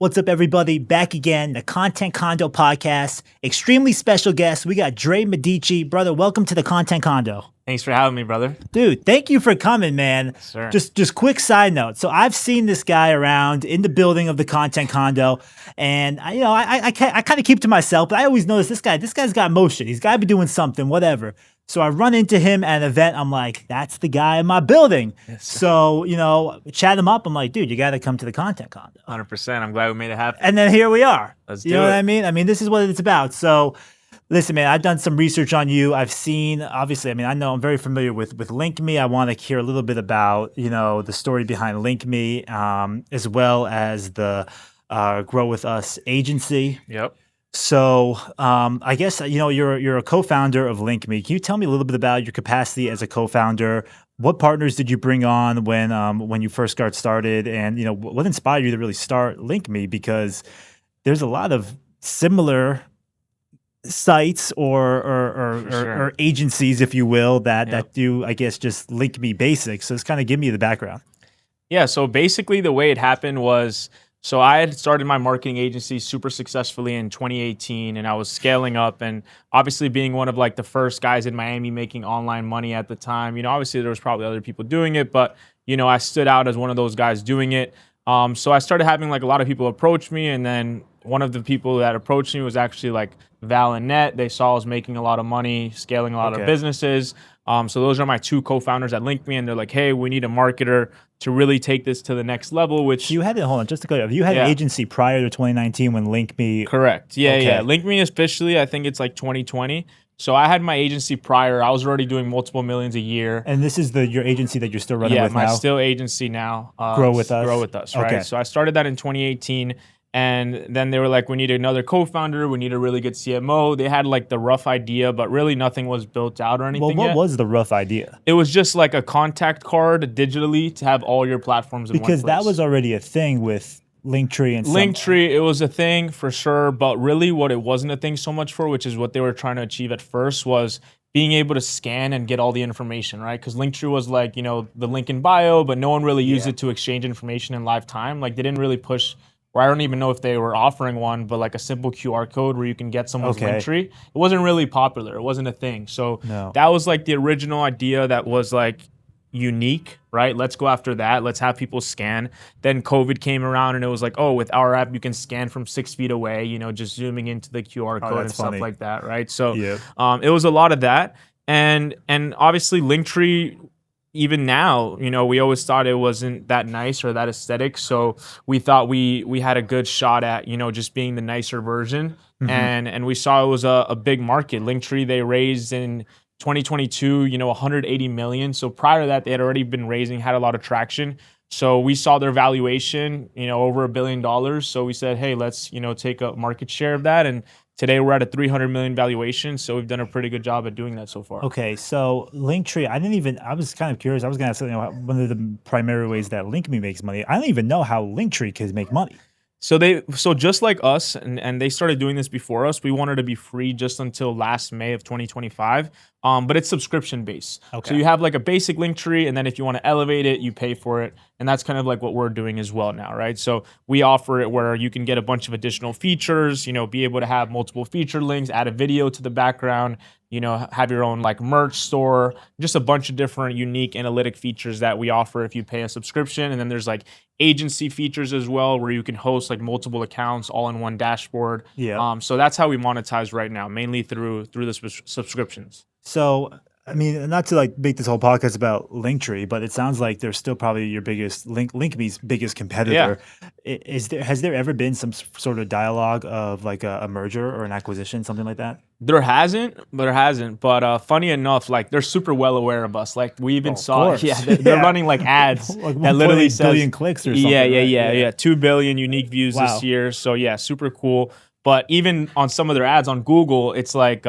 What's up, everybody? Back again, the Content Condo podcast. Extremely special guest. We got Dre Medici. Brother, welcome to the Content Condo. Thanks for having me, brother. Dude, thank you for coming, man. Yes, sir. Just quick side note. So I've seen this guy around in the building of the Content Condo, and I kind of keep to myself, but I always notice this guy's got motion. He's got to be doing something, whatever. So I run into him at an event. I'm like, that's the guy in my building. Yes, sir. So, chat him up. I'm like, dude, you got to come to the Content Condo. 100%. I'm glad we made it happen. And then here we are. Let's you do know it. what I mean? I mean, this is what it's about. So listen, man, I've done some research on you. I've seen, obviously, I know I'm very familiar with LinkMe. I want to hear a little bit about, the story behind LinkMe, as well as the Grow With Us agency. Yep. So I guess, you're a co-founder of LinkMe. Can you tell me a little bit about your capacity as a co-founder? What partners did you bring on when you first got started? And, what inspired you to really start LinkMe? Because there's a lot of similar sites or agencies, if you will, that do, I guess, just LinkMe basics. So just kind of give me the background. Yeah. So basically the way it happened was, so I had started my marketing agency super successfully in 2018, and I was scaling up, and obviously being one of like the first guys in Miami making online money at the time, obviously there was probably other people doing it, but I stood out as one of those guys doing it. So I started having like a lot of people approach me, and then one of the people that approached me was actually like Val and Net. They saw I was making a lot of money, scaling a lot of businesses. So those are my two co-founders at LinkMe, and they're like, hey, we need a marketer to really take this to the next level, which... You had it, hold on, just to go, you had an agency prior to 2019 when LinkMe... Correct, yeah. LinkMe officially, I think it's like 2020. So I had my agency prior. I was already doing multiple millions a year. And this is your agency that you're still running with now? Yeah, my still agency now. Grow With Us? Grow With Us, right? Okay. So I started that in 2018. And then they were like, we need another co-founder. We need a really good CMO. They had like the rough idea, but really nothing was built out or anything Well, what yet. was the rough idea? It was just like a contact card digitally to have all your platforms in one place. Because that was already a thing with Linktree and Linktree, it was a thing for sure, but really what it wasn't a thing so much for, which is what they were trying to achieve at first, was being able to scan and get all the information, right? Because Linktree was like, the link in bio, but no one really used it to exchange information in live time. Like they didn't really push... Or I don't even know if they were offering one, but like a simple QR code where you can get someone's Linktree. It wasn't really popular. It wasn't a thing. So that was like the original idea that was like unique, right? Let's go after that. Let's have people scan. Then COVID came around and it was like, oh, with our app, you can scan from 6 feet away, just zooming into the QR code and stuff like that, right? So it was a lot of that. And obviously Linktree, even now, we always thought it wasn't that nice or that aesthetic. So we thought we had a good shot at, just being the nicer version. And we saw it was a big market. Linktree, they raised in 2022, 180 million. So prior to that, they had already been raising, had a lot of traction. So we saw their valuation, over $1 billion. So we said, hey, let's, take a market share of that. And today we're at a 300 million valuation, so we've done a pretty good job at doing that so far. Okay, so Linktree, I was kind of curious. I was going to ask, one of the primary ways that LinkMe makes money. I don't even know how Linktree can make money. So just like us, and they started doing this before us, we wanted to be free just until last May of 2025. But it's subscription based. Okay. So you have like a basic Linktree, and then if you want to elevate it, you pay for it. And that's kind of like what we're doing as well now, right? So we offer it where you can get a bunch of additional features, be able to have multiple feature links, add a video to the background, have your own like merch store, just a bunch of different unique analytic features that we offer if you pay a subscription. And then there's like agency features as well, where you can host like multiple accounts all in one dashboard. Yeah. So that's how we monetize right now, mainly through the subscriptions. So, not to like make this whole podcast about Linktree, but it sounds like they're still probably your biggest LinkMe's biggest competitor. Yeah. Has there ever been some sort of dialogue of like a merger or an acquisition, something like that? There hasn't. But funny enough, like they're super well aware of us. Like we even saw, they're running like ads like that literally says billion clicks or something. Yeah. 2 billion unique views this year. So yeah, super cool. But even on some of their ads on Google, it's like,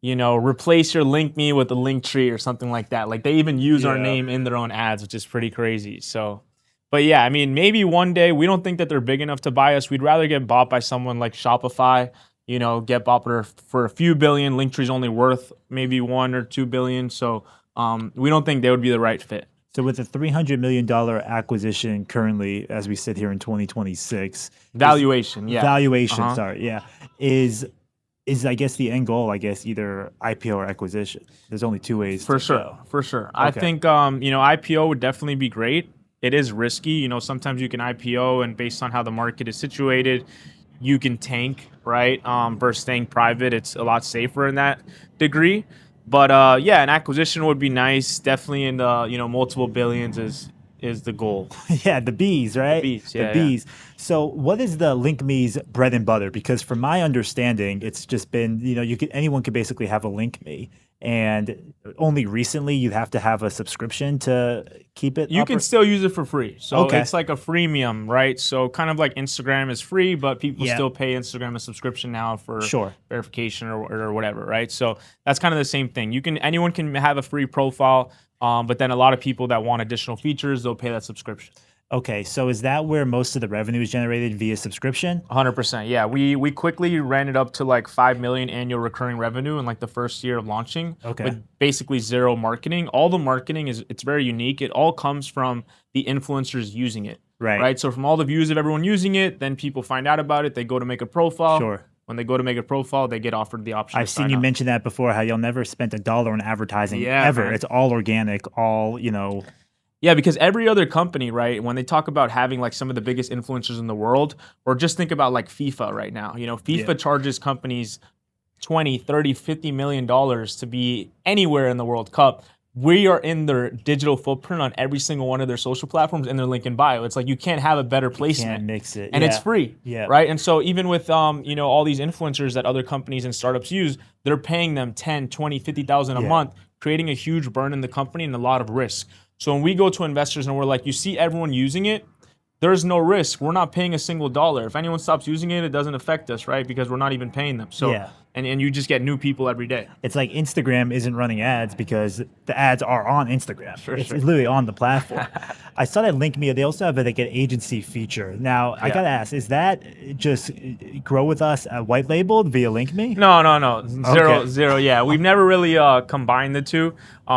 replace your LinkMe with a Linktree or something like that. Like they even use our name in their own ads, which is pretty crazy. So, but yeah, maybe one day, we don't think that they're big enough to buy us. We'd rather get bought by someone like Shopify, get bought for a few billion. Linktree's only worth maybe 1 or 2 billion. So we don't think they would be the right fit. So with a $300 million acquisition currently, as we sit here in 2026, Valuation, yeah. valuation, sorry, yeah, is I guess the end goal, I guess either IPO or acquisition. There's only two ways For to sure, go. for sure. I Okay. think IPO would definitely be great. It is risky. Sometimes you can IPO, and based on how the market is situated, you can tank, right? Versus staying private, it's a lot safer in that degree. But yeah, an acquisition would be nice. Definitely in the multiple billions is the goal. Yeah, the bees, The right? beats, The yeah, yeah. bees. So, what is the LinkMe's bread and butter? Because from my understanding, it's just been, anyone could basically have a LinkMe, and only recently you have to have a subscription to keep it You can still use it for free. So Okay. it's like a freemium, right? So kind of like Instagram is free, but people Yeah. still pay Instagram a subscription now for Sure. verification or whatever, right? So that's kind of the same thing. Anyone can have a free profile, but then a lot of people that want additional features, they'll pay that subscription. Okay, so is that where most of the revenue is generated via subscription? 100%. Yeah, we quickly ran it up to like 5 million annual recurring revenue in like the first year of launching. Okay. With basically zero marketing. All the marketing it's very unique. It all comes from the influencers using it. Right. Right. So from all the views of everyone using it, then people find out about it. They go to make a profile. Sure. When they go to make a profile, they get offered the option. I've to seen sign you up. mention that before, how you'll never spent $1 on advertising Yeah, ever. man. It's all organic, all, Yeah, because every other company, right, when they talk about having like some of the biggest influencers in the world, or just think about like FIFA right now. FIFA Yeah. charges companies 20, 30, 50 million dollars to be anywhere in the World Cup. We are in their digital footprint on every single one of their social platforms in their link in bio. It's like you can't have a better placement. can't mix it. And it's Yeah. free. Yeah. Right? And so even with all these influencers that other companies and startups use, they're paying them 10, 20, 50,000 a Yeah. month, creating a huge burn in the company and a lot of risk. So when we go to investors and we're like, you see everyone using it, there's no risk. We're not paying a single dollar. If anyone stops using it, it doesn't affect us, right? Because we're not even paying them. So Yeah. and you just get new people every day. It's like Instagram isn't running ads because the ads are on Instagram. It's sure. literally on the platform. I saw that LinkMe, they also have like an agency feature. Now, I Yeah. got to ask, is that just Grow With Us white labeled via LinkMe? No. Okay. Zero. Yeah, we've never really combined the two.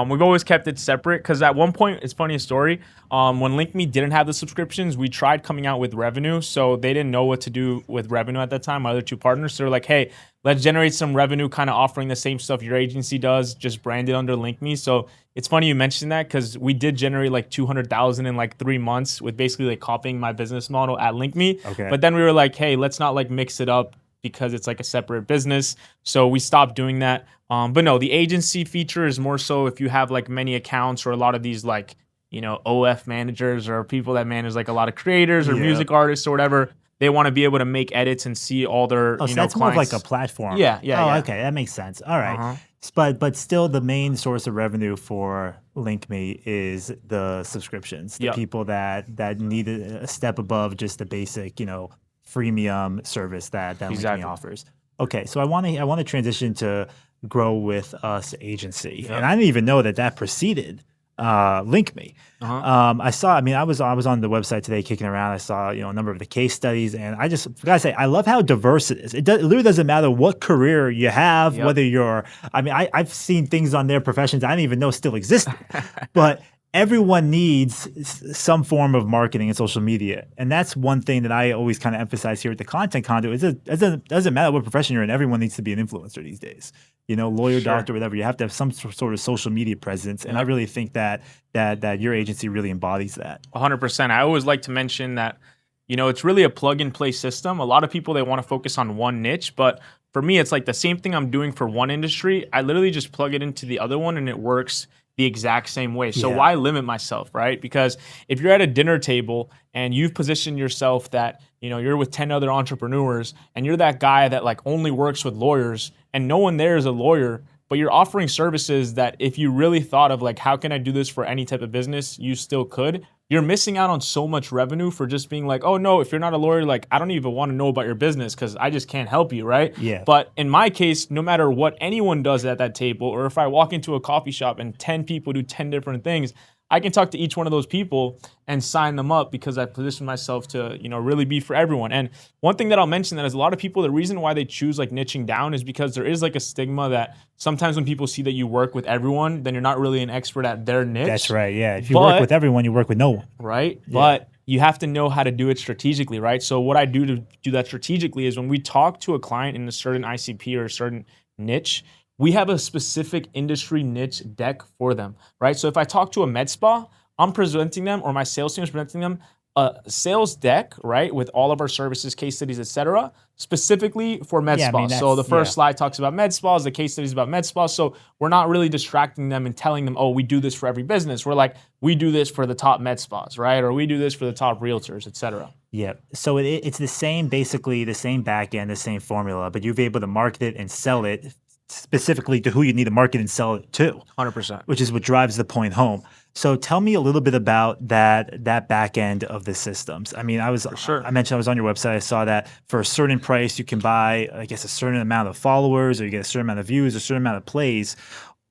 We've always kept it separate because at one point, it's funny a story. When LinkMe didn't have the subscriptions, we tried coming out with revenue. So they didn't know what to do with revenue at that time. My other two partners, so they're like, hey, let's generate some revenue, kind of offering the same stuff your agency does, just branded under LinkMe. So it's funny you mentioned that because we did generate like 200,000 in like 3 months with basically like copying my business model at LinkMe. Okay. But then we were like, hey, let's not like mix it up because it's like a separate business. So we stopped doing that. But no, the agency feature is more so if you have like many accounts or a lot of these like, OF managers or people that manage like a lot of creators or Yeah. music artists or whatever. They want to be able to make edits and see all their, Oh, so that's more of clients. like a platform. Yeah. Oh, okay. That makes sense. All right. Uh-huh. But still, the main source of revenue for LinkMe is the subscriptions. The Yep. people that need a step above just the basic, freemium service that Exactly. LinkMe offers. Okay, so I want to transition to Grow With Us agency, Yep. and I didn't even know that preceded LinkMe. Uh-huh. I was on the website today kicking around. I saw a number of the case studies, and I just gotta say I love how diverse it is. It literally doesn't matter what career you have, Yep. whether you're. I've seen things on their professions I didn't even know still existed, but everyone needs some form of marketing and social media, and that's one thing that I always kind of emphasize here at the Content Condo. It doesn't matter what profession you're in. Everyone needs to be an influencer these days. Lawyer, Sure. doctor, whatever. You have to have some sort of social media presence, and I really think that your agency really embodies that. 100%. I always like to mention that, it's really a plug and play system. A lot of people, they want to focus on one niche, but for me, it's like the same thing I'm doing for one industry. I literally just plug it into the other one and it works the exact same way. So Yeah. why limit myself, right? Because if you're at a dinner table and you've positioned yourself that, you're with 10 other entrepreneurs and you're that guy that like only works with lawyers and no one there is a lawyer, but you're offering services that if you really thought of like, how can I do this for any type of business, you still could. You're missing out on so much revenue for just being like, oh no, if you're not a lawyer, like I don't even want to know about your business because I just can't help you, right? Yeah. But in my case, no matter what anyone does at that table, or if I walk into a coffee shop and 10 people do 10 different things, I can talk to each one of those people and sign them up because I position myself to, really be for everyone. And one thing that I'll mention that is a lot of people, the reason why they choose like niching down is because there is like a stigma that sometimes when people see that you work with everyone, then you're not really an expert at their niche. That's right. Yeah. If you work with everyone, you work with no one. Right. Yeah. But you have to know how to do it strategically, right? So what I do to do that strategically is when we talk to a client in a certain ICP or a certain niche, we have a specific industry niche deck for them, right? So if I talk to a med spa, I'm presenting them, or my sales team is presenting them, a sales deck, right, with all of our services, case studies, etc., specifically for med spas. So the first slide talks about med spas, the case studies about med spas. So we're not really distracting them and telling them, oh, we do this for every business. We're like, we do this for the top med spas, right? Or we do this for the top realtors, etc. Yeah. So it's the same, basically the same back end, the same formula, but you've able to market it and sell it specifically to who you need to market and sell it to. 100%. Which is what drives the point home. So tell me a little bit about that back end of the systems. I mean, I mentioned I was on your website. I saw that for a certain price, you can buy, I guess, a certain amount of followers, or you get a certain amount of views, a certain amount of plays.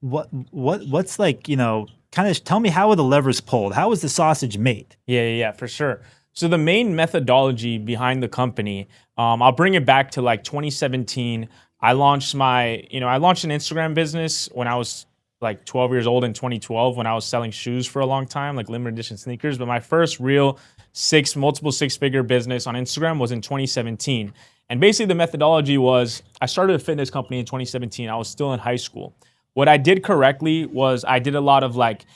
What's like, kind of tell me, how are the levers pulled? How is the sausage made? Yeah, for sure. So the main methodology behind the company, I'll bring it back to like 2017. I launched an Instagram business when I was like 12 years old in 2012, when I was selling shoes for a long time, like limited edition sneakers. But my first real multiple six-figure business on Instagram was in 2017. And basically the methodology was, I started a fitness company in 2017. I was still in high school. What I did correctly was I did a lot of like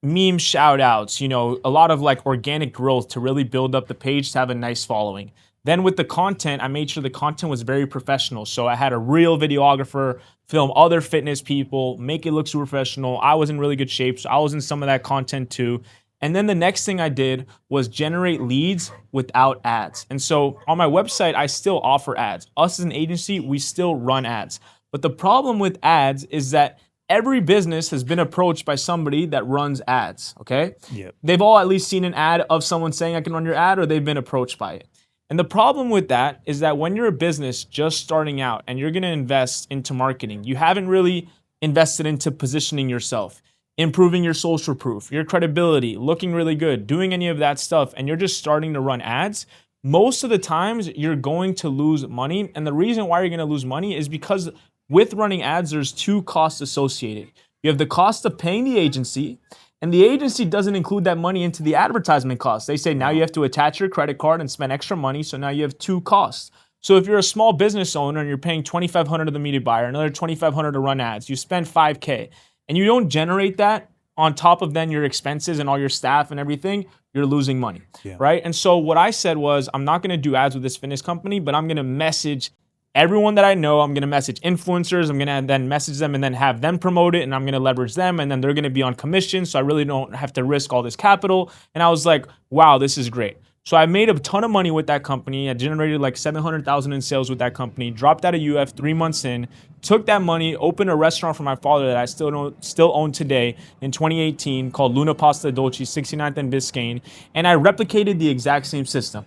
meme shout outs, a lot of like organic growth to really build up the page to have a nice following. Then with the content, I made sure the content was very professional. So I had a real videographer film other fitness people, make it look super professional. I was in really good shape, so I was in some of that content too. And then the next thing I did was generate leads without ads. And so on my website, I still offer ads. Us as an agency, we still run ads. But the problem with ads is that every business has been approached by somebody that runs ads, okay? Yep. They've all at least seen an ad of someone saying I can run your ad, or they've been approached by it. And the problem with that is that when you're a business just starting out and you're going to invest into marketing, you haven't really invested into positioning yourself, improving your social proof, your credibility, looking really good, doing any of that stuff, and you're just starting to run ads, most of the times you're going to lose money. And the reason why you're going to lose money is because with running ads, there's two costs associated. You have the cost of paying the agency, and the agency doesn't include that money into the advertisement costs. They say now you have to attach your credit card and spend extra money, so now you have two costs. So if you're a small business owner and you're paying $2,500 to the media buyer, another $2,500 to run ads, you spend $5K, and you don't generate that on top of then your expenses and all your staff and everything, you're losing money, right? And so what I said was, I'm not gonna do ads with this fitness company, but I'm gonna message everyone that I know. I'm going to message influencers. I'm going to then message them and then have them promote it, and I'm going to leverage them, and then they're going to be on commission, so I really don't have to risk all this capital. And I was like, wow, this is great. So I made a ton of money with that company. I generated like $700,000 in sales with that company, dropped out of UF 3 months in, took that money, opened a restaurant for my father that I still own today in 2018 called Luna Pasta Dolce, 69th and Biscayne, and I replicated the exact same system.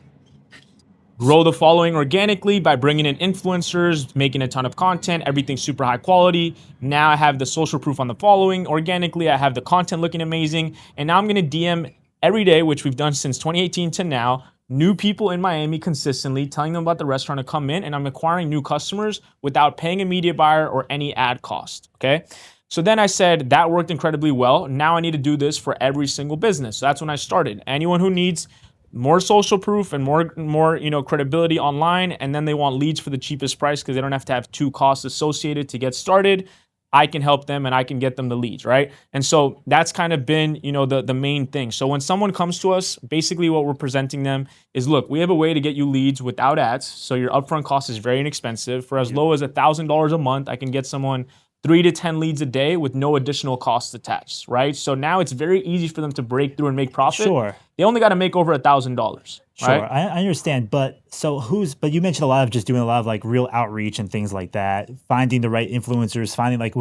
Grow the following organically by bringing in influencers, making a ton of content, everything super high quality. Now I have the social proof on the following organically. I have the content looking amazing. And now I'm going to DM every day, which we've done since 2018 to now, new people in Miami consistently, telling them about the restaurant to come in, and I'm acquiring new customers without paying a media buyer or any ad cost, okay? So then I said, that worked incredibly well. Now I need to do this for every single business. So that's when I started. Anyone who needs more social proof and more credibility online, and then they want leads for the cheapest price because they don't have to have two costs associated to get started, I can help them and I can get them the leads, right? And so that's kind of been, the main thing. So when someone comes to us, basically what we're presenting them is, look, we have a way to get you leads without ads. So your upfront cost is very inexpensive. For as low as $1,000 a month, I can get someone 3 to 10 leads a day with no additional costs attached, right? So now it's very easy for them to break through and make profit. Sure. They only got to make over $1,000. Sure, right? I understand, but you mentioned a lot of just doing a lot of like real outreach and things like that, finding the right influencers, finding like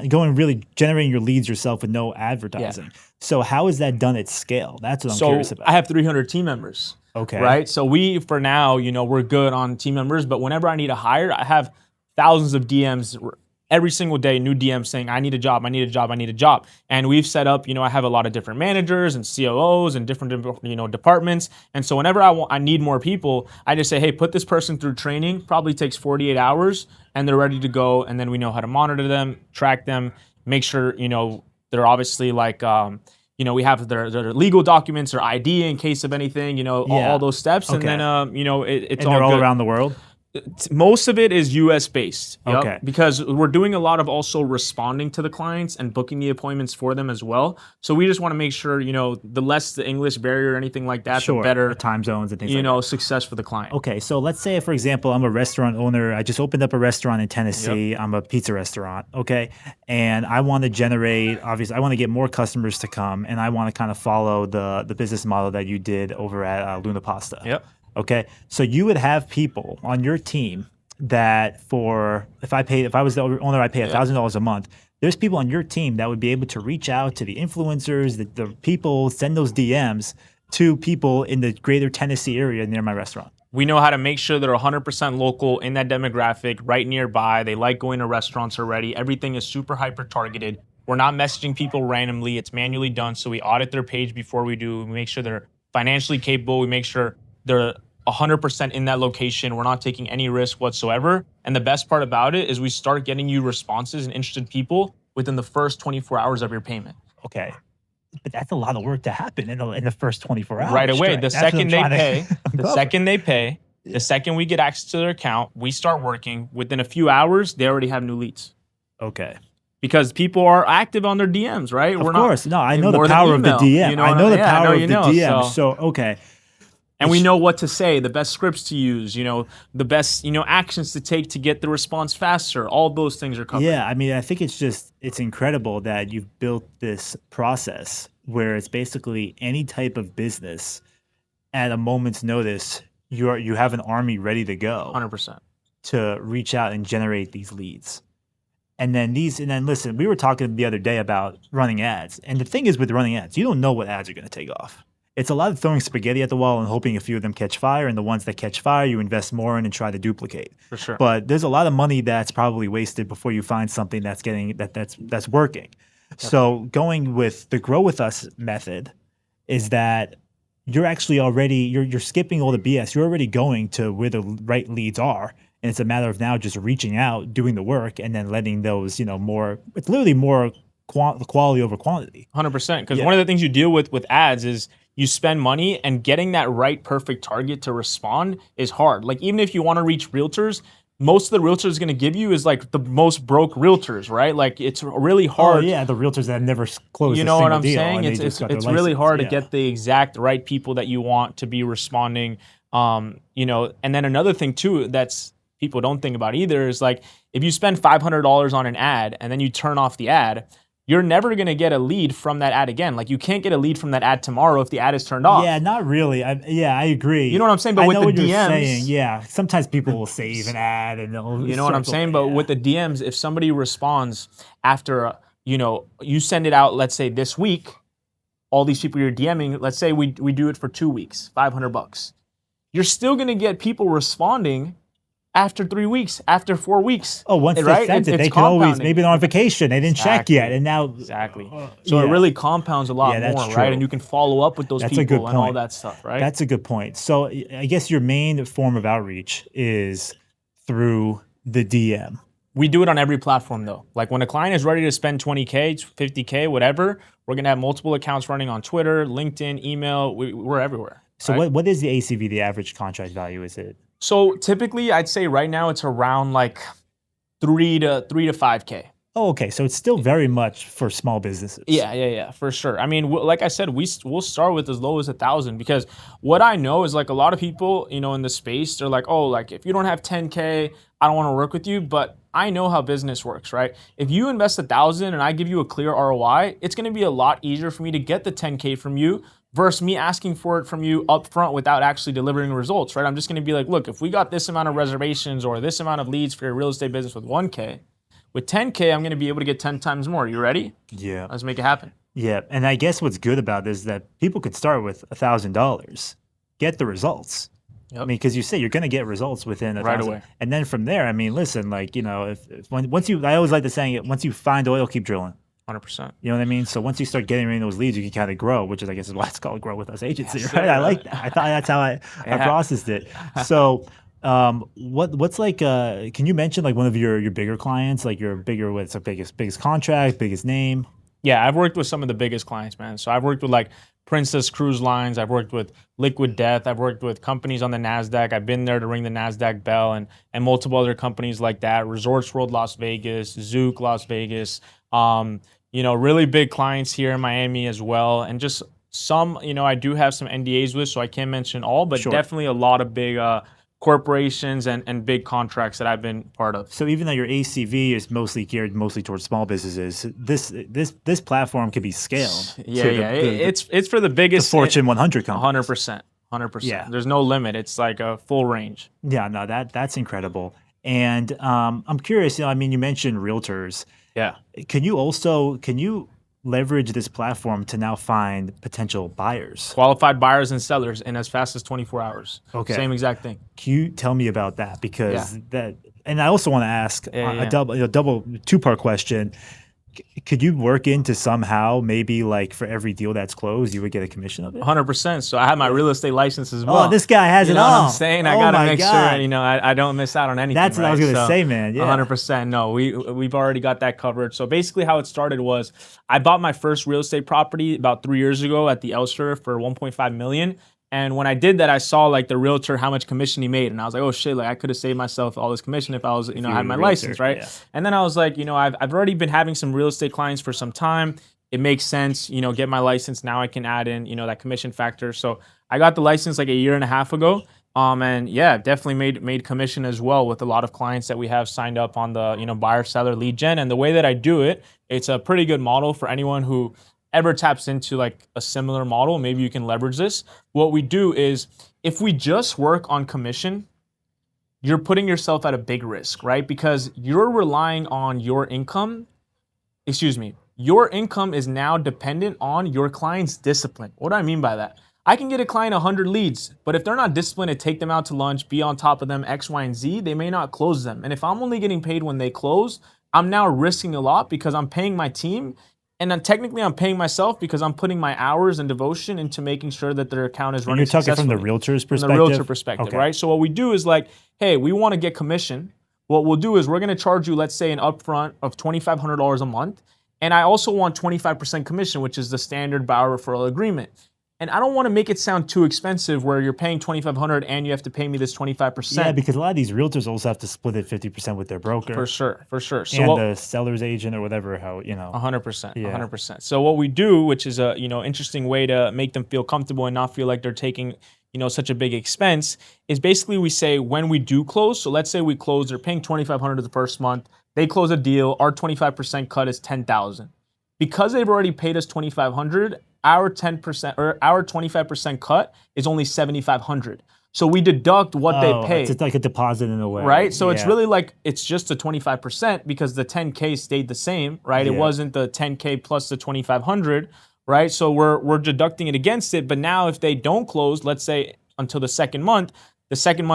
going really generating your leads yourself with no advertising. Yeah. So how is that done at scale? That's what I'm curious about. I have 300 team members. Okay. Right? So for now, we're good on team members, but whenever I need to hire, I have thousands of DMs every single day, new DMs saying, I need a job, I need a job, I need a job. And we've set up, I have a lot of different managers and COOs and different, departments. And so whenever I need more people, I just say, hey, put this person through training, probably takes 48 hours, and they're ready to go. And then we know how to monitor them, track them, make sure, they're obviously like, we have their legal documents or ID in case of anything, all those steps. Okay. And then, it's And all they're all good. around the world? Most of it is US based. Okay. Because we're doing a lot of also responding to the clients and booking the appointments for them as well. So we just want to make sure, the less the English barrier or anything like that, the better time zones and things like that. success for the client. Okay, so let's say, for example, I'm a restaurant owner. I just opened up a restaurant in Tennessee. I'm a pizza restaurant, okay? And I want to generate, obviously, I want to get more customers to come, and I want to kind of follow the business model that you did over at Luna Pasta. Yep. Okay, so you would have people on your team that if I was the owner, I pay $1,000 a month. There's people on your team that would be able to reach out to the influencers, the people, send those DMs to people in the greater Tennessee area near my restaurant. We know how to make sure they're 100% local in that demographic, right nearby. They like going to restaurants already. Everything is super hyper targeted. We're not messaging people randomly. It's manually done. So we audit their page before we do. We make sure they're financially capable. We make sure they're 100% in that location. We're not taking any risk whatsoever. And the best part about it is we start getting you responses and interested people within the first 24 hours of your payment. Okay. But that's a lot of work to happen in the first 24 hours. Right away. The second they pay, Yeah. the second we get access to their account, we start working. Within a few hours, they already have new leads. Okay. Because people are active on their DMs, right? Of course. No, I know the more than power of the email. DM. I know the power of the DM. So, So, okay. and we know what to say, the best scripts to use, the best, actions to take to get the response faster. All those things are covered. Yeah, I mean, I think it's incredible that you've built this process where it's basically any type of business at a moment's notice, you have an army ready to go 100%. to reach out and generate these leads. And then listen, we were talking the other day about running ads. And the thing is with running ads, you don't know what ads are going to take off. It's a lot of throwing spaghetti at the wall and hoping a few of them catch fire, and the ones that catch fire, you invest more in and try to duplicate. For sure. But there's a lot of money that's probably wasted before you find something that's working. So going with the Grow With Us method is that you're actually already you're skipping all the BS. You're already going to where the right leads are, and it's a matter of now just reaching out, doing the work, and then letting those more. It's literally more quality over quantity. 100%. Because one of the things you deal with ads is you spend money, and getting that right perfect target to respond is hard. Like, even if you want to reach realtors, most of the realtors going to give you is like the most broke realtors, right? Like, it's really hard. Oh, yeah, the realtors that have never closed You a know single what I'm deal, saying? and It's really hard to get the exact right people that you want to be responding. And then another thing too that's people don't think about either is, like, if you spend $500 on an ad and then you turn off the ad, you're never going to get a lead from that ad again. Like, you can't get a lead from that ad tomorrow if the ad is turned off. Yeah, not really. I agree. You know what I'm saying? But I with know the what DMs, you're saying. Yeah, sometimes people will save an ad and they'll. You know what I'm saying? But with the DMs, if somebody responds after, you send it out, let's say this week, all these people you're DMing, let's say we do it for 2 weeks, $500. You're still going to get people responding after 3 weeks, after 4 weeks. Oh, once they sent it, they can always, maybe they're on vacation, they didn't check yet, and now. Exactly. So it really compounds a lot more, true. right? And you can follow up with those That's a people good and all point. that stuff, right? That's a good point. So I guess your main form of outreach is through the DM. We do it on every platform, though. Like, when a client is ready to spend 20K, 50K, whatever, we're going to have multiple accounts running on Twitter, LinkedIn, email. We're everywhere. So right? what is the ACV, the average contract value? Is it? So typically, I'd say right now it's around like 3 to 5K. Oh, okay. So it's still very much for small businesses. Yeah, for sure. I mean, like I said, we'll start with as low as 1,000, because what I know is, like, a lot of people, in the space, they're like, oh, like, if you don't have 10K, I don't want to work with you. But I know how business works, right? If you invest 1,000 and I give you a clear ROI, it's going to be a lot easier for me to get the 10K from you versus me asking for it from you up front without actually delivering results, right? I'm just going to be like, look, if we got this amount of reservations or this amount of leads for your real estate business with 1K, with 10K, I'm going to be able to get 10 times more. You ready? Yeah. Let's make it happen. Yeah. And I guess what's good about this is that people could start with $1,000, get the results, I mean, because you say you're going to get results within a Right thousand, away. and then from there, I mean, listen, like once you, I always like the saying, once you find oil, keep drilling. 100%. You know what I mean? So once you start getting those leads, you can kind of grow, which is, I guess, is why it's called Grow With Us Agency, Yes, right? sir. I like that. I thought that's how I Yeah. processed it. So, what's like? Can you mention like one of your bigger clients, like your bigger, what's the biggest contract, biggest name? Yeah, I've worked with some of the biggest clients, man. So I've worked with like Princess Cruise Lines. I've worked with Liquid Death. I've worked with companies on the NASDAQ. I've been there to ring the NASDAQ bell and multiple other companies like that. Resorts World Las Vegas, Zook Las Vegas. Really big clients here in Miami as well. And just some, I do have some NDAs with, so I can't mention all, but Sure. definitely a lot of big corporations and big contracts that I've been part of. So even though your ACV is mostly geared towards small businesses, this platform can be scaled. Yeah, to yeah. the It's for the biggest Fortune 100 companies. 100%. 100%. Yeah. There's no limit. It's like a full range. Yeah, no, that's incredible. And I'm curious. I mean, you mentioned realtors. Yeah. Can you leverage this platform to now find potential buyers? Qualified buyers and sellers in as fast as 24 hours. Okay. Same exact thing. Can you tell me about that? Because and I also want to ask Yeah. a double two-part question. Could you work into somehow maybe like for every deal that's closed, you would get a commission of it? 100%. So I have my real estate license as well. Oh, this guy has You it know what all. I'm saying? I Oh gotta my make God. sure I don't miss out on anything. That's what I was right? gonna So, say, man. Yeah. 100%. No, we've already got that covered. So basically, how it started was I bought my first real estate property about 3 years ago at the Elster for 1.5 million. And when I did that, I saw like the realtor how much commission he made, and I was like, oh shit, like I could have saved myself all this commission if I was, you had were my a realtor, license, right? yeah. And then I was like, I've already been having some real estate clients for some time. It makes sense, get my license. Now I can add in, that commission factor. So I got the license like a year and a half ago. And yeah, definitely made commission as well with a lot of clients that we have signed up on the, buyer seller lead gen. And the way that I do it, it's a pretty good model for anyone who ever taps into like a similar model. Maybe you can leverage this. What we do is if we just work on commission, you're putting yourself at a big risk, right? Because you're relying on your income. Your income is now dependent on your client's discipline. What do I mean by that? I can get a client 100 leads, but if they're not disciplined to take them out to lunch, be on top of them, X, Y, and Z, they may not close them. And if I'm only getting paid when they close, I'm now risking a lot because I'm paying my team. And then technically I'm paying myself because I'm putting my hours and devotion into making sure that their account is running You're talking from the successfully. realtor's perspective? From the realtor perspective, Okay. right? So what we do is like, hey, we want to get commission. What we'll do is we're going to charge you, let's say, an upfront of $2,500 a month. And I also want 25% commission, which is the standard buyer referral agreement. And I don't want to make it sound too expensive where you're paying $2,500 and you have to pay me this 25%. Yeah, because a lot of these realtors also have to split it 50% with their broker. For sure. So And the seller's agent or whatever, 100%, Yeah. 100%. So what we do, which is a interesting way to make them feel comfortable and not feel like they're taking such a big expense, is basically we say when we do close. So let's say we close, they're paying $2,500 the first month. They close a deal. Our 25% cut is $10,000. Because they've already paid us $2,500, our 10% or our 25% cut is only $7,500. So we deduct what they pay. It's like a deposit in a way. Right? So it's Yeah. really like it's just the 25% because the 10K stayed the same, right? It Yeah. wasn't the 10K plus the 2,500, right? So we're deducting it against it. But now if they don't close, let's say until the second month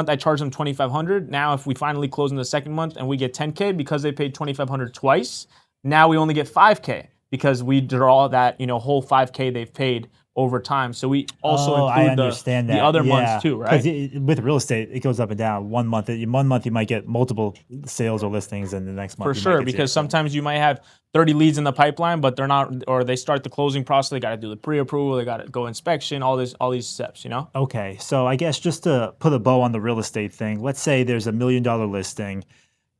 I charge them 2,500. Now if we finally close in the second month and we get 10K because they paid 2,500 twice, now we only get 5K because we draw that whole 5K they've paid over time. So we also I include understand the other months too, right? Because with real estate, it goes up and down. One month you might get multiple sales or listings, and the next month For sure, because sometimes you might have 30 leads in the pipeline, but they're not, or they start the closing process. They got to do the pre-approval, they got to go inspection, all these steps. Okay, so I guess just to put a bow on the real estate thing, let's say there's $1 million listing.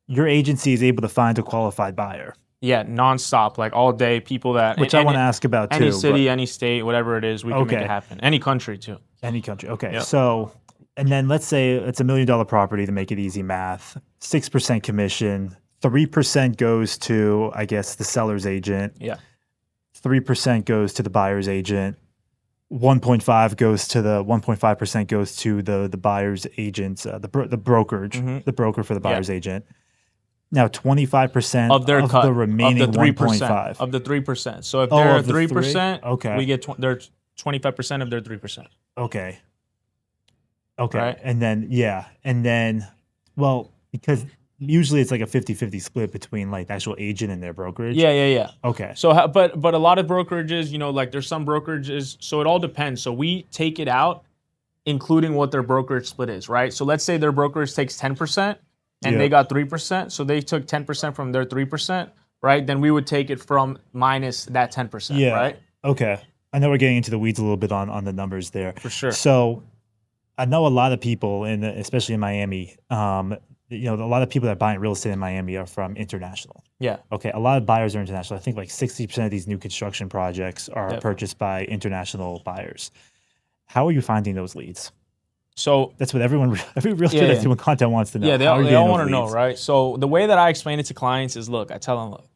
Your agency is able to find a qualified buyer. Yeah, nonstop, like all day. People that Which I want to ask about too. Any city, any state, whatever it is, we can make it happen. Any country too. Any country. Okay. Yep. So, and then let's say it's $1 million property to make it easy math. 6% commission, 3% goes to, I guess, the seller's agent. Yeah. 3% goes to the buyer's agent. 1.5% goes to the buyer's agent, the brokerage, the broker for the buyer's agent. Now, 25% of their cut, the remaining of the 3%, 1.5 of the 3%. So if they're 3%, okay, we get their 25% of their 3%. Okay. Okay. right? And then, well, because usually it's like a 50-50 split between like the actual agent and their brokerage. Yeah. Okay. So, but a lot of brokerages, like there's some brokerages. So it all depends. So we take it out, including what their brokerage split is, right? So let's say their brokerage takes 10% and Yeah. they got 3%. So they took 10% from their 3%, right? Then we would take it from minus that 10%, Yeah. right? Okay. I know we're getting into the weeds a little bit on the numbers there. For sure. So I know a lot of people especially in Miami, a lot of people that are buying real estate in Miami are from international. Yeah. Okay. A lot of buyers are international. I think like 60% of these new construction projects are Yep. purchased by international buyers. How are you finding those leads? So That's what every realtor Yeah, that's yeah. doing content wants to know. Yeah, How are you they getting all those want to know, leads? right? So the way that I explain it to clients is, look, I tell them, look,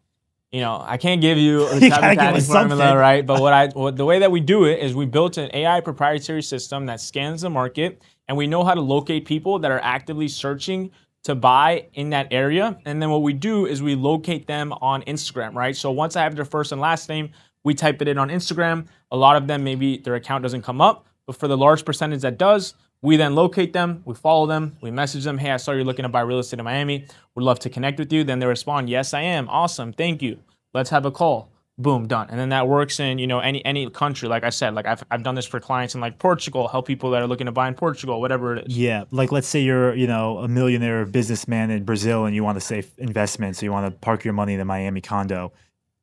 I can't give you the You gotta give Tabby us formula, something. right? But the way that we do it is we built an AI proprietary system that scans the market, and we know how to locate people that are actively searching to buy in that area. And then what we do is we locate them on Instagram, right? So once I have their first and last name, we type it in on Instagram. A lot of them, maybe their account doesn't come up, but for the large percentage that does, we then locate them, we follow them, we message them, hey, I saw you're looking to buy real estate in Miami. Would love to connect with you. Then they respond, yes, I am. Awesome, thank you. Let's have a call. Boom, done. And then that works in any country. Like I said, like I've done this for clients in like Portugal, help people that are looking to buy in Portugal, whatever it is. Yeah, like let's say you're, a millionaire businessman in Brazil and you want a safe investment, so you want to park your money in a Miami condo.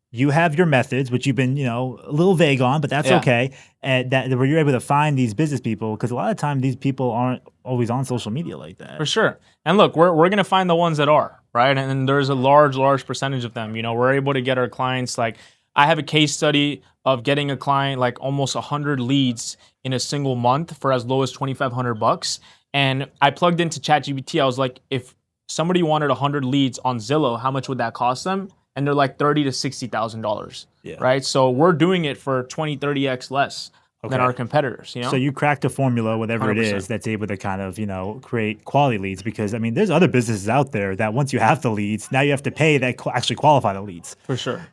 You have your methods, which you've been, a little vague on, but that's Yeah. okay. And that where you're able to find these business people, because a lot of time these people aren't always on social media like that. For sure. And look, we're gonna find the ones that are, right? And there's a large percentage of them. We're able to get our clients, like I have a case study of getting a client like almost 100 leads in a single month for as low as $2,500. And I plugged into ChatGPT. I was like, if somebody wanted 100 leads on Zillow, how much would that cost them? And they're like $30,000 to $60,000. Yeah. Right. So we're doing it for 20, 30x less than Okay. our competitors. So you cracked a formula, whatever it 100%. is, that's able to kind of, create quality leads. Because I mean, there's other businesses out there that once you have the leads, now you have to pay that actually qualify the leads. For sure.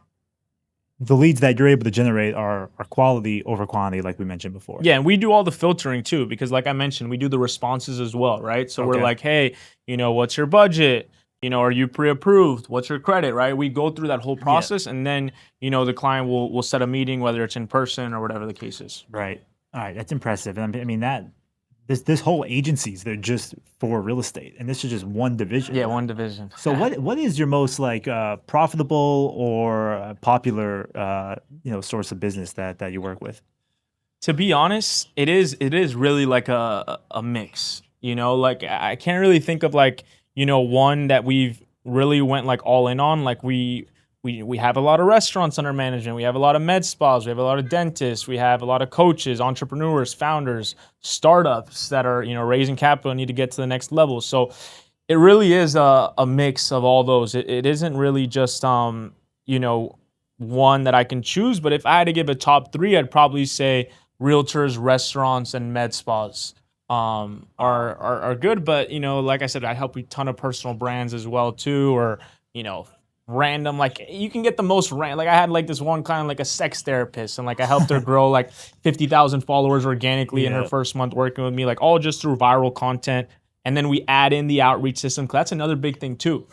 The leads that you're able to generate are quality over quantity, like we mentioned before. Yeah, and we do all the filtering too, because like I mentioned, we do the responses as well, right? So we're Okay. like, hey, what's your budget? Are you pre-approved? What's your credit, right? We go through that whole process, and then the client will set a meeting, whether it's in person or whatever the case is. Right. All right. That's impressive. And I mean that this whole agencies, they're just for real estate, and this is just one division. Yeah, one division. So what is your most like profitable or popular source of business that you work with? To be honest, it is really like a mix. Like I can't really think of like one that we've really went like all in on. Like we have a lot of restaurants under management. We have a lot of med spas. We have a lot of dentists. We have a lot of coaches, entrepreneurs, founders, startups that are raising capital and need to get to the next level. So it really is a mix of all those. It isn't really just one that I can choose. But if I had to give a top three, I'd probably say realtors, restaurants, and med spas are good. But like I said, I help a ton of personal brands as well too, or random, like you can get the most like I had like this one client, like a sex therapist, and like I helped her grow like 50,000 followers organically in her first month working with me, like all just through viral content. And then we add in the outreach system, because that's another big thing too.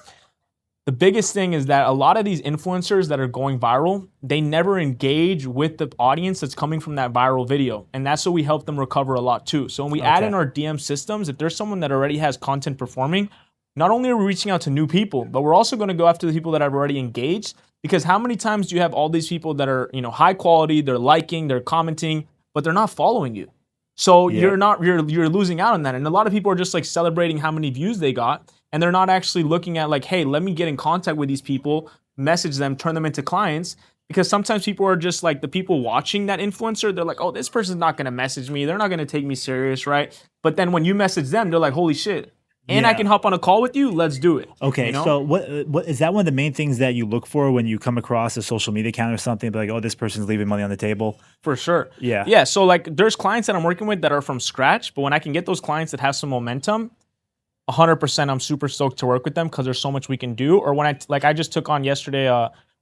The biggest thing is that a lot of these influencers that are going viral, they never engage with the audience that's coming from that viral video. And that's what we help them recover a lot too. So when we add in our DM systems, if there's someone that already has content performing, not only are we reaching out to new people, but we're also going to go after the people that have already engaged. Because how many times do you have all these people that are, high quality, they're liking, they're commenting, but they're not following you? So you're losing out on that. And a lot of people are just like celebrating how many views they got, and they're not actually looking at like, hey, let me get in contact with these people, message them, turn them into clients. Because sometimes people are just like, the people watching that influencer, they're like, oh, this person's not going to message me. They're not going to take me serious, right? But then when you message them, they're like, holy shit. And I can hop on a call with you. Let's do it. Okay, so what is that one of the main things that you look for when you come across a social media account or something? Like, oh, this person's leaving money on the table. For sure. Yeah. Yeah. So like, there's clients that I'm working with that are from scratch, but when I can get those clients that have some momentum, 100%, I'm super stoked to work with them, because there's so much we can do. Or when I just took on yesterday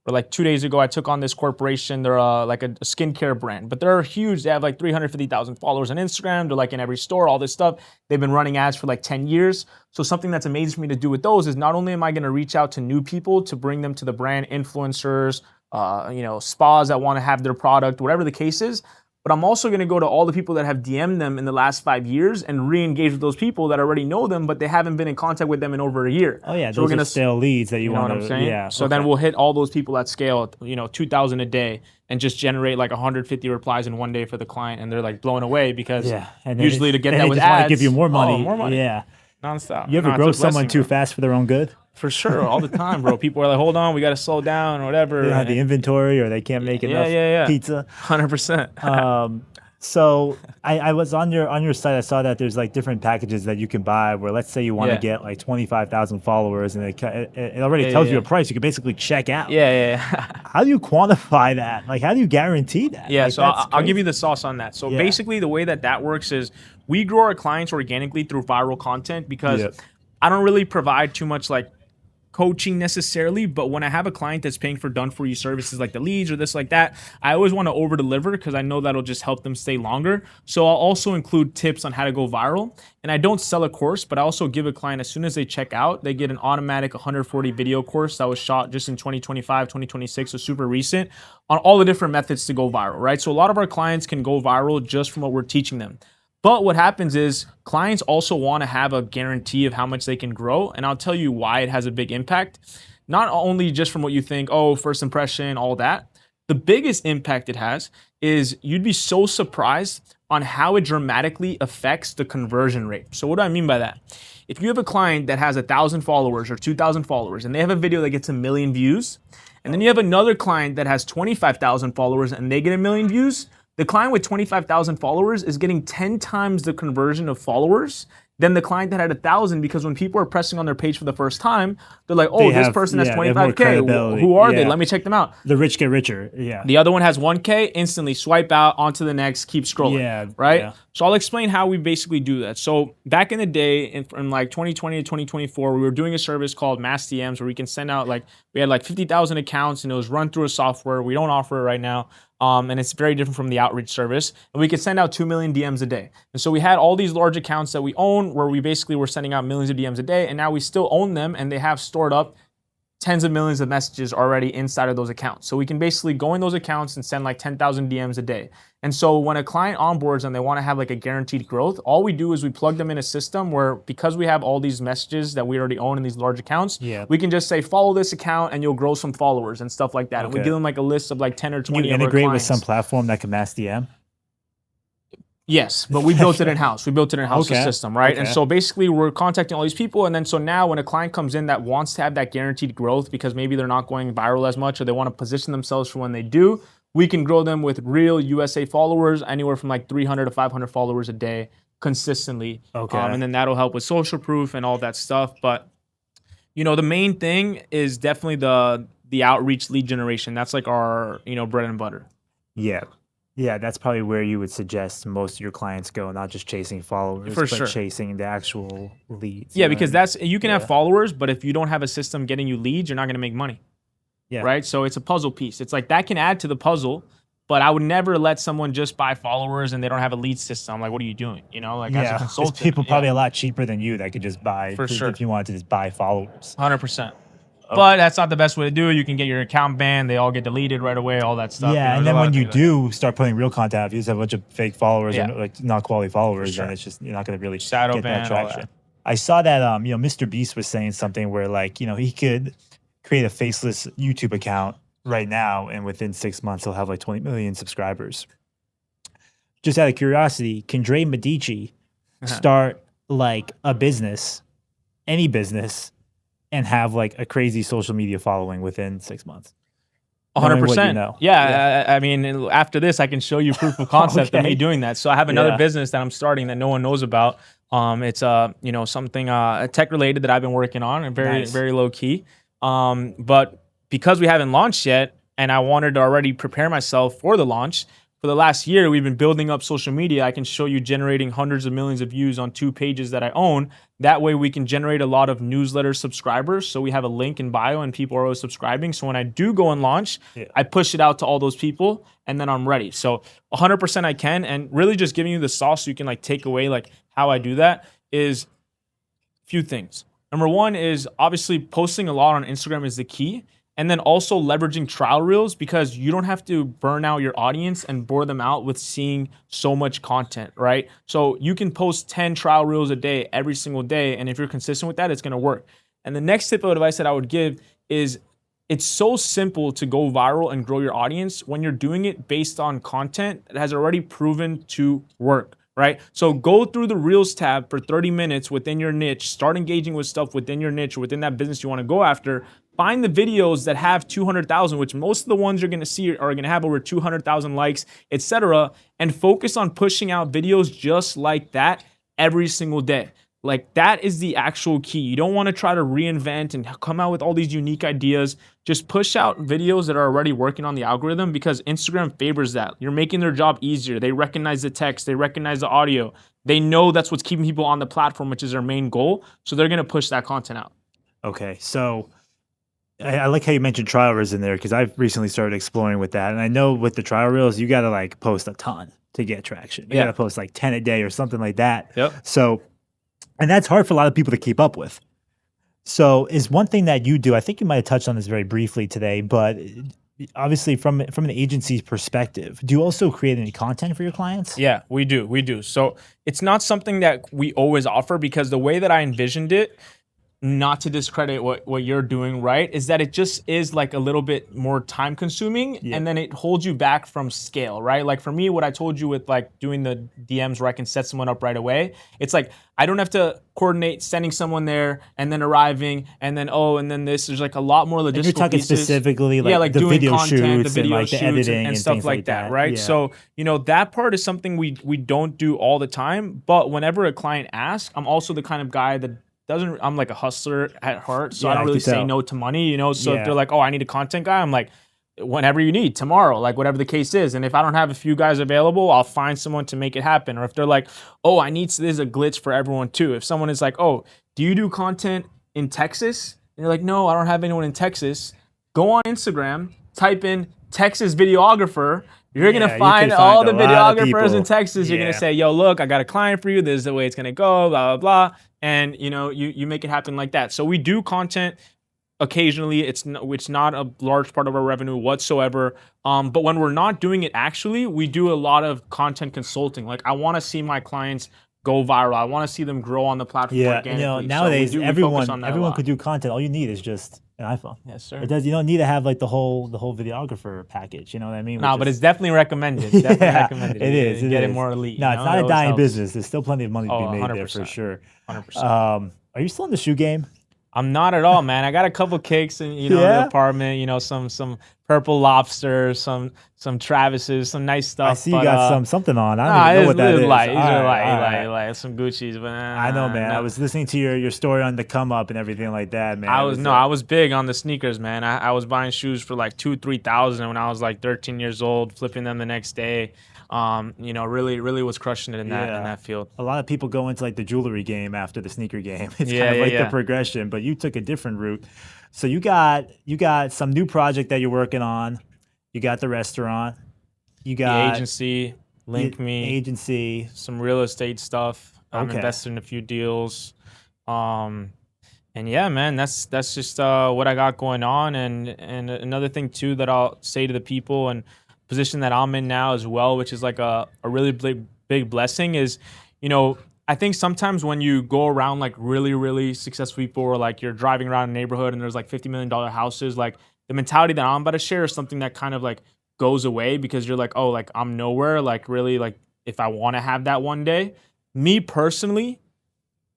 Or like 2 days ago, I took on this corporation. They're like a skincare brand, but they're huge. They have like 350,000 followers on Instagram. They're like in every store, all this stuff. They've been running ads for like 10 years. So something that's amazing for me to do with those is not only am I going to reach out to new people to bring them to the brand, influencers, spas that want to have their product, whatever the case is, but I'm also going to go to all the people that have DM'd them in the last 5 years and re-engage with those people that already know them, but they haven't been in contact with them in over a year. Oh yeah, so we're those gonna are stale leads that you know want what to. I'm saying? Yeah. So then we'll hit all those people at scale, 2,000 a day, and just generate like 150 replies in one day for the client, and they're like blown away because and usually to get that they with just want to ads, give you more money. more money, Yeah. nonstop. You ever No, it's grow a someone blessing, too bro. fast for their own good? For sure, all the time, bro. People are like, hold on, we got to slow down or whatever. They don't have the inventory, or they can't make enough pizza. 100%. So I was on your site. I saw that there's like different packages that you can buy. Where let's say you want to get like 25,000 followers, and it already tells you a price. You can basically check out. Yeah. How do you quantify that? Like, how do you guarantee that? Yeah, like, so I'll give you the sauce on that. So basically, the way that works is we grow our clients organically through viral content because I don't really provide too much like coaching necessarily, but when I have a client that's paying for done for you services like the leads or this like that, I always want to over deliver because I know that'll just help them stay longer. So I'll also include tips on how to go viral, and I don't sell a course, but I also give a client, as soon as they check out, they get an automatic 140 video course that was shot just in 2025, 2026, so super recent, on all the different methods to go viral, right? So a lot of our clients can go viral just from what we're teaching them. But what happens is clients also want to have a guarantee of how much they can grow. And I'll tell you why it has a big impact. Not only just from what you think, oh, first impression, all that. The biggest impact it has is you'd be so surprised on how it dramatically affects the conversion rate. So what do I mean by that? If you have a client that has 1,000 followers or 2,000 followers and they have a video that gets 1 million views, and then you have another client that has 25,000 followers and they get 1 million views, the client with 25,000 followers is getting 10 times the conversion of followers than the client that had 1,000, because when people are pressing on their page for the first time, they're like, oh, this person has 25K. Who are they? Let me check them out. The rich get richer. Yeah. The other one has 1K, instantly swipe out, onto the next, keep scrolling. Right? So I'll explain how we basically do that. So back in the day, in like 2020 to 2024, we were doing a service called Mass DMs where we can send out we had like 50,000 accounts, and it was run through a software. We don't offer it right now. And it's very different from the outreach service. And we could send out 2 million DMs a day. And so we had all these large accounts that we own where we basically were sending out millions of DMs a day. And now we still own them, and they have stored up tens of millions of messages already inside of those accounts. So we can basically go in those accounts and send like 10,000 DMs a day. And so when a client onboards and they want to have like a guaranteed growth, all we do is we plug them in a system where, because we have all these messages that we already own in these large accounts, we can just say, follow this account and you'll grow some followers and stuff like that. And we give them like a list of like 10 or 20 you of our integrate with clients. some platform that can mass DM? Yes, but we built it in-house. We built it in-house the system, right? And so basically we're contacting all these people, and then so now when a client comes in that wants to have that guaranteed growth because maybe they're not going viral as much, or they want to position themselves for when they do, we can grow them with real USA followers, anywhere from like 300 to 500 followers a day consistently. And then that'll help with social proof and all that stuff. But the main thing is definitely the outreach lead generation. That's like our, bread and butter. Yeah, that's probably where you would suggest most of your clients go, not just chasing followers, but chasing the actual leads. Yeah, because you can have followers, but if you don't have a system getting you leads, you're not going to make money. Yeah. Right? So it's a puzzle piece. It's like that can add to the puzzle, but I would never let someone just buy followers and they don't have a lead system. Like, what are you doing? As a consultant. There's people probably a lot cheaper than you that could just buy, for sure, if you wanted to just buy followers. 100%. But that's not the best way to do it. You can get your account banned. They all get deleted right away, all that stuff. Yeah, and then when you do start putting real content, if you just have a bunch of fake followers or like not quality followers, then it's just, you're not going to really get that traction. I saw that, Mr. Beast was saying something where he could create a faceless YouTube account right now, and within 6 months, he'll have like 20 million subscribers. Just out of curiosity, can Dre Medici start like a business, any business, and have like a crazy social media following within 6 months? 100%. Yeah. I mean, after this, I can show you proof of concept of me doing that. So I have another business that I'm starting that no one knows about. It's something tech related that I've been working on, and very low key. But because we haven't launched yet, and I wanted to already prepare myself for the launch, for the last year, we've been building up social media. I can show you generating hundreds of millions of views on 2 pages that I own. That way we can generate a lot of newsletter subscribers. So we have a link in bio and people are always subscribing. So when I do go and launch, I push it out to all those people and then I'm ready. So 100% I can. And really just giving you the sauce so you can like take away like how I do that is a few things. Number one is obviously posting a lot on Instagram is the key. And then also leveraging trial reels because you don't have to burn out your audience and bore them out with seeing so much content, right? So you can post 10 trial reels a day every single day. And if you're consistent with that, it's going to work. And the next tip of advice that I would give is it's so simple to go viral and grow your audience when you're doing it based on content that has already proven to work. Right? So go through the Reels tab for 30 minutes within your niche, start engaging with stuff within your niche or within that business you want to go after. Find the videos that have 200,000, which most of the ones you're going to see are going to have over 200,000 likes, etc. And focus on pushing out videos just like that every single day. Like that is the actual key. You don't want to try to reinvent and come out with all these unique ideas. Just push out videos that are already working on the algorithm because Instagram favors that. You're making their job easier. They recognize the text. They recognize the audio. They know that's what's keeping people on the platform, which is their main goal. So they're going to push that content out. Okay. So I like how you mentioned trial reels in there because I've recently started exploring with that. And I know with the trial reels, you got to like post a ton to get traction. You got to post like 10 a day or something like that. Yep. So, and that's hard for a lot of people to keep up with. So is one thing that you do, I think you might have touched on this very briefly today, but obviously from an agency's perspective, do you also create any content for your clients? Yeah, we do. We do. So it's not something that we always offer because the way that I envisioned it, not to discredit what you're doing, right, is that it just is like a little bit more time consuming and then it holds you back from scale, right? Like for me, what I told you with like doing the DMs where I can set someone up right away, it's like I don't have to coordinate sending someone there and then arriving and then and then this. There's like a lot more logistical and you're talking pieces. specifically like, like the doing video content, shoots the video and like shoots the editing and stuff like that, right? Yeah. So, that part is something we don't do all the time, but whenever a client asks, I'm also the kind of guy that I'm like a hustler at heart, so I don't really say no to money, So if they're like, I need a content guy, I'm like, whenever you need, tomorrow, like whatever the case is. And if I don't have a few guys available, I'll find someone to make it happen. Or if they're like, there's a glitch for everyone too. If someone is like, do you do content in Texas? And you're like, no, I don't have anyone in Texas. Go on Instagram, type in Texas videographer. You're going to find all the videographers in Texas. You're going to say, look, I got a client for you. This is the way it's going to go, blah, blah, blah. And, you make it happen like that. So we do content occasionally. It's not a large part of our revenue whatsoever. But when we're not doing it actually, we do a lot of content consulting. Like I want to see my clients go viral. I want to see them grow on the platform organically. Nowadays everyone could do content. All you need is just an iPhone. Yes, sir. You don't need to have like the whole videographer package. You know what I mean? No, but it's definitely recommended. It's definitely recommended. It is. Get it more elite. No, it's not a dying business. There's still plenty of money to be made 100%. there for sure. 100%. Are you still in the shoe game? I'm not at all, man. I got a couple kicks in, the apartment. Some Purple Lobsters, some Travises, some nice stuff. I see you got something on. I don't even know what that is. Light. These are light. Some Gucci's, but I know, man. I was listening to your story on the come up and everything like that, man. I was big on the sneakers, man. I was buying shoes for like 2,000-3,000 when I was like 13 years old, flipping them the next day. Really was crushing it in that field. A lot of people go into like the jewelry game after the sneaker game. It's kind of like the progression, but you took a different route. So you got some new project that you're working on. You got the restaurant. You got the agency, LinkMe, some real estate stuff. I'm invested in a few deals. And yeah, man, that's just what I got going on. And another thing too that I'll say to the people and position that I'm in now as well, which is like a really big blessing is, I think sometimes when you go around like really, really successful people or like you're driving around a neighborhood and there's like $50 million houses, like the mentality that I'm about to share is something that kind of like goes away because you're like, like I'm nowhere. Like really, like if I want to have that one day, me personally,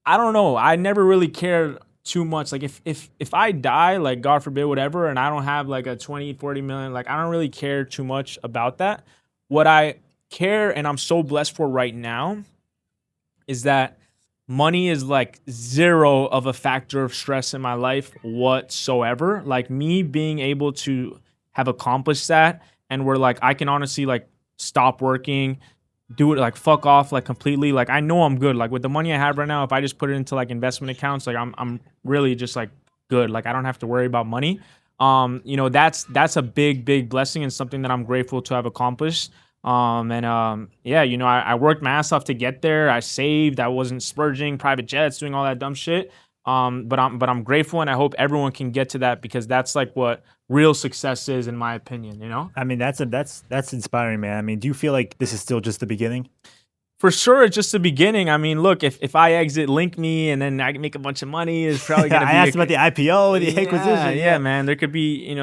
I don't know. I never really cared too much. Like if I die, like God forbid, whatever, and I don't have like a 20-40 million, like I don't really care too much about that. What I care and I'm so blessed for right now is that money is like zero of a factor of stress in my life whatsoever. Like me being able to have accomplished that and where like I can honestly like stop working, do it like fuck off like completely. Like I know I'm good. Like with the money I have right now, if I just put it into like investment accounts, like I'm really just like good. Like I don't have to worry about money. That's a big blessing and something that I'm grateful to have accomplished. Yeah, I worked my ass off to get there. I saved. I wasn't splurging, private jets, doing all that dumb shit. But I'm grateful, and I hope everyone can get to that because that's like what real success is, in my opinion. I mean, that's inspiring, man. I mean, do you feel like this is still just the beginning? For sure, it's just the beginning. I mean, look, if I exit LinkMe and then I make a bunch of money, it's probably gonna I be asked about the IPO, the acquisition. yeah, man. There could be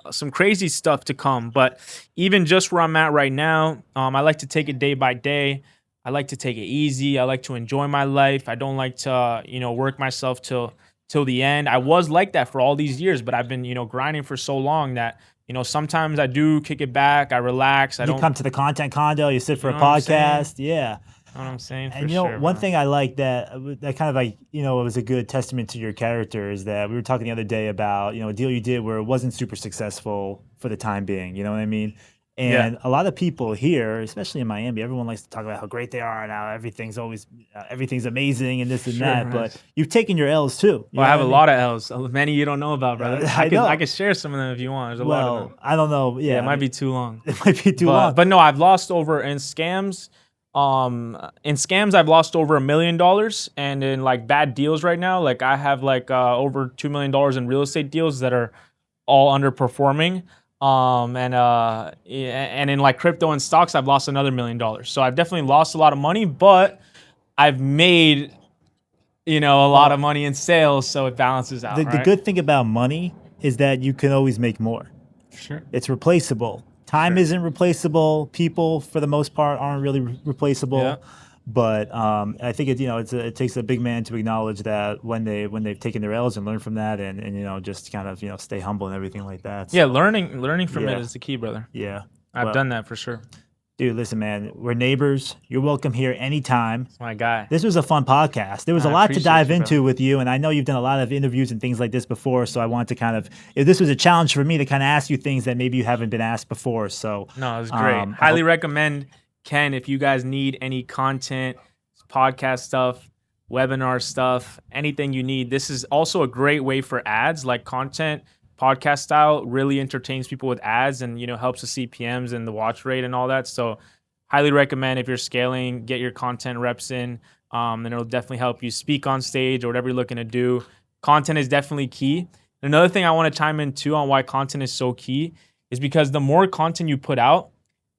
some crazy stuff to come. But even just where I'm at right now, I like to take it day by day. I like to take it easy. I like to enjoy my life. I don't like to work myself till the end. I was like that for all these years, but I've been grinding for so long that sometimes I do kick it back. I relax. I You don't. come to the content condo, you sit for You a know what I'm saying? podcast. Yeah. Know what I'm saying? For And sure, one man. thing I like that kind of like, it was a good testament to your character is that we were talking the other day about, a deal you did where it wasn't super successful for the time being, you know what I mean? Yeah. And a lot of people here, especially in Miami, everyone likes to talk about how great they are and how everything's amazing and this and Sure, that. man. But you've taken your L's too. You Well, I know have a what lot of L's. Many you don't know about, brother. I know. I could share some of them if you want. There's a lot of them. I don't know. Yeah, Yeah, it might be too long. it might be too long. But no, I've lost over in scams. In scams, I've lost over $1 million, and in like bad deals right now, like I have like over $2 million in real estate deals that are all underperforming. And in like crypto and stocks, I've lost another $1 million. So I've definitely lost a lot of money, but I've made a lot of money in sales, so it balances out. The Right? good thing about money is that you can always make more. Sure. It's replaceable. Time Sure. isn't replaceable. People, for the most part, aren't really replaceable. Yeah. But I think it takes a big man to acknowledge that when they've taken their L's and learn from that, and just kind of stay humble and everything like that. So, Yeah, learning from Yeah. it is the key, brother. yeah. I've Well, done that for sure. dude. Listen, man, we're neighbors. You're welcome here anytime. My guy. This was a fun podcast. There was a I lot to appreciate dive you, into brother. with you, and I know you've done a lot of interviews and things like this before. So I want to kind of, if this was a challenge for me to kind of ask you things that maybe you haven't been asked before. So No, it was great. I Highly hope- recommend Ken if you guys need any content, podcast stuff, webinar stuff, anything you need. This is also a great way for ads, like content podcast style really entertains people with ads and helps the CPMs and the watch rate and all that. So highly recommend if you're scaling, get your content reps in. And it'll definitely help you speak on stage or whatever you're looking to do. Content is definitely key. Another thing I want to chime in too on why content is so key is because the more content you put out,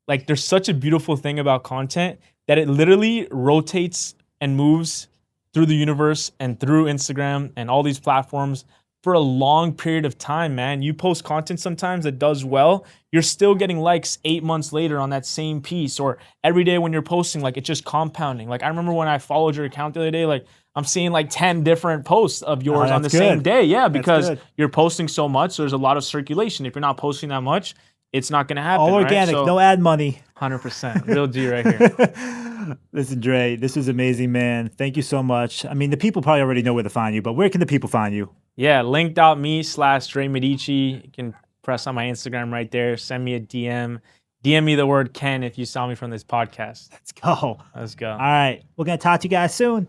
like there's such a beautiful thing about content that it literally rotates and moves through the universe and through Instagram and all these platforms for a long period of time, man. You post content sometimes that does well, you're still getting likes 8 months later on that same piece, or every day when you're posting, like it's just compounding. Like I remember when I followed your account the other day, like I'm seeing like 10 different posts of yours on the that's same good. day. Yeah, because good. you're posting so much, so there's a lot of circulation. If you're not posting that much, it's not gonna happen. all right? organic, So, no ad money. 100%. Real G right here. Listen, Dre, this was amazing, man. Thank you so much. I mean, the people probably already know where to find you, but where can the people find you? Yeah, link.me/Dre Medici. You can press on my Instagram right there. Send me a DM. DM me the word Ken if you saw me from this podcast. Let's go. Let's go. All right. We're going to talk to you guys soon.